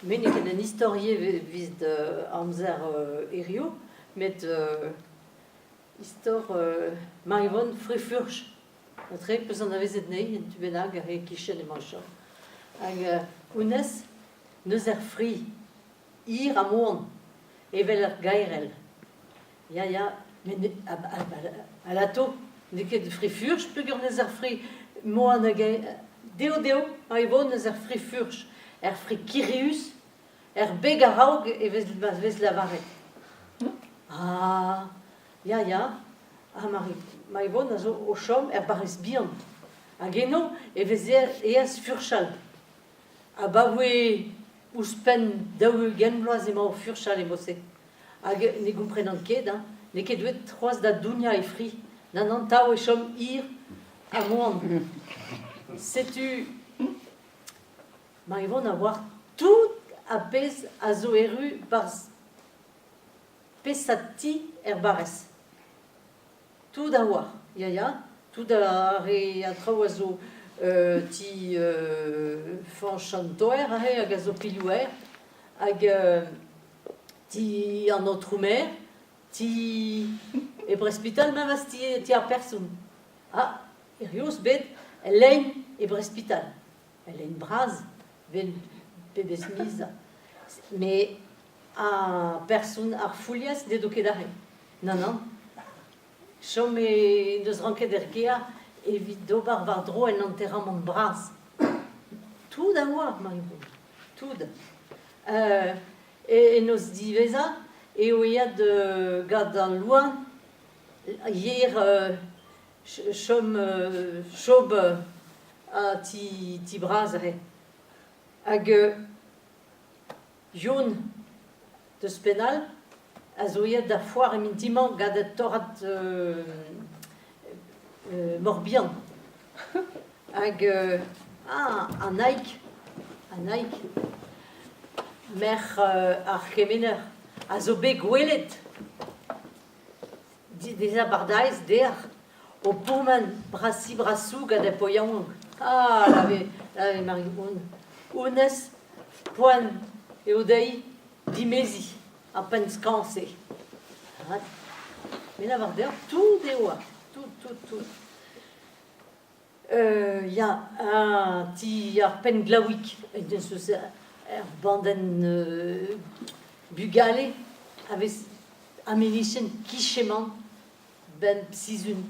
mais il y a une historie vis de Amzer Erio, mais histoire Marivon Frifurch. Très peu en avait cette nez, tu benag avec qui chez les manchots. Avec Unes, neuzer fri, ir à mon, et veler gairel. Ya, mais à la taux, dès que de Frifurch, plus que neuzer fri, moi en agay, deo, Marivon neuzer Frifurch, fri Kirius, Begaraug et ves la varet. Ah, ya. Ah, Marivon, au chom, baris bien. A geno, et ves furchal. A baoue, ouspen, daou genbloaz ema o furchal e bosse. A ne gomprenan ket, ne ket douet troaz da dounia e fri. Nan an tao e chom ir a moan. Setu, Marivon a voir tout a pez a zo eru par pesati bares. Tout d'avoir, ya, tout d'avoir a traoiseau ti fanchantoer hag a zo pilouer hag ti an outroumer ti e brespital ma vas ti ar person. Ah, erios bet lein e brespital. Lein braz ven pebes miz. Mais a person ar foulias de dokedare. Non. Chom e deus ranket gea evit dobar var dro en enterrament braz. Tout a oar, Marivon. Tout. Et nos diveza, et oiad gad an loin, hier chom chob a ti braz re. Hag Joun de Spenal, a zoiad da foar emintimant gad et torat Morbihan. Hag an aik, mer ar kemener, a zo bet gwelet, des abardaiz der, o pourman brasi brasou gad e poiaouang. Ah, la Marivon. Ounes, poan e odei dimezi, a penskanse. Mais la vardeur, tout des oies, tout. Ya un ti ar pen glaouik, banden bugale, avec amélichen kicheman, ben psizun,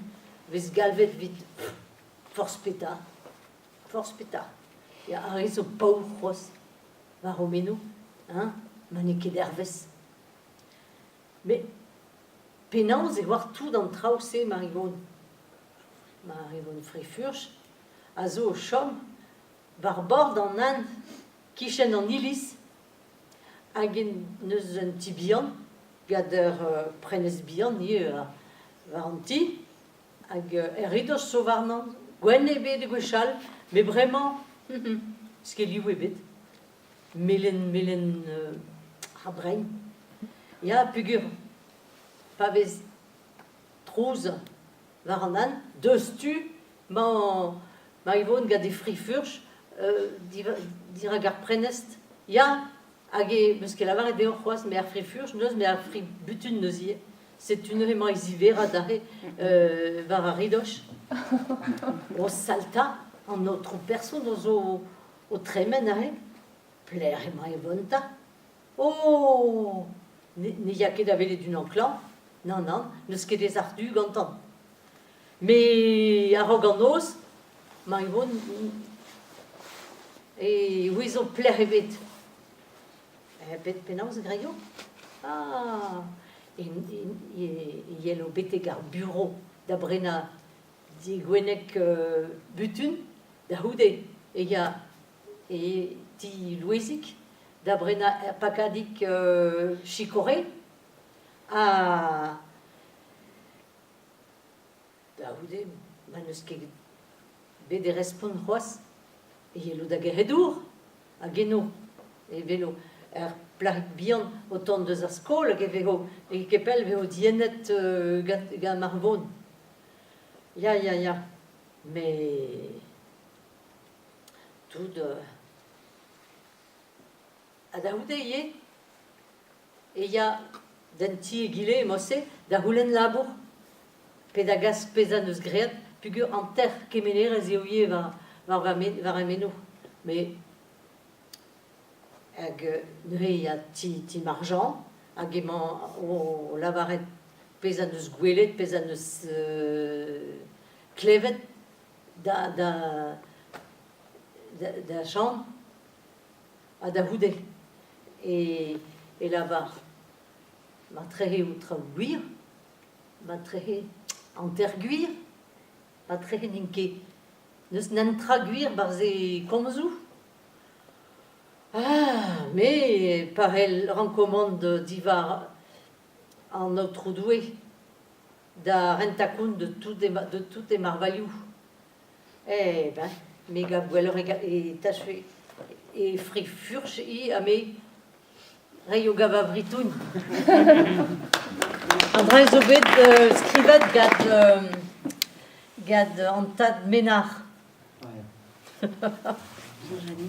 vez galvet vit, force pétard. Ya aris o paou c'hoaz, var o meno, maneke d'ervez. Mais penans e war tout d'an traoù-se Marivon Frifurch, a zo o chom, var bord an an, kichen an ilis, hag neus un ti bihan, gad prenez bihan, var an ti, hag ridos so varnan, gwen e bet e gwechal, mais vraiment, skeliou e bet, melen rabrein. Ya pugur, pa vez trouz var an an, deus tu, Marivon gad e Frifurch, dira gar prenest, ya, hag e, meus ket lavar e deor c'hoaz, me ar Frifurch, neus, me ar fri butun neus ie. C'est une emañ izivera dare var ar ridoch. O salta, an outro person doz o tremen are, pler emañ e vonta. Oh, ne ya ket avele d'un anklan, non, neus ket ez ar du gantan. Mais a rog an oz, Marivon, e ouizo pler e bet. Bet penaos greio? Ah, yel o beteg ar bureau da brena di gwenek butun, da houde, e ti louezik, da brena pakadik chikore, a da houde, neus ket bet e respon c'hoaz, e yelo da geredour, a geno, e velo, plarik bihan o tont deus ar skol, e kepel veo diennet gant Marivon. Ya. Mais tout Adahoudeie. Et il y a d'anti guilé, mosse, d'ahoulen labour, pédagas pesanus great, pugur en terre kéméné, réséouillé, va rameno. Mais, il y a ti margent, agément au lavaret pesanus gouelet, pesanus clevet, da chambre, à dahoudé. Et là-bas, ma très outre guir, ma très enterguir, ma très ninké. Nous traguir barzé komzou. Ah, mais par elle recommande d'ivar en notre doué, da rentakoun de tout des marvaliou. Eh ben, méga gweller et taché et fri furche i amé Rayo gava vritoun. André Zobet scrivet gad antad ménard. Ouais. Bonjour, Janine.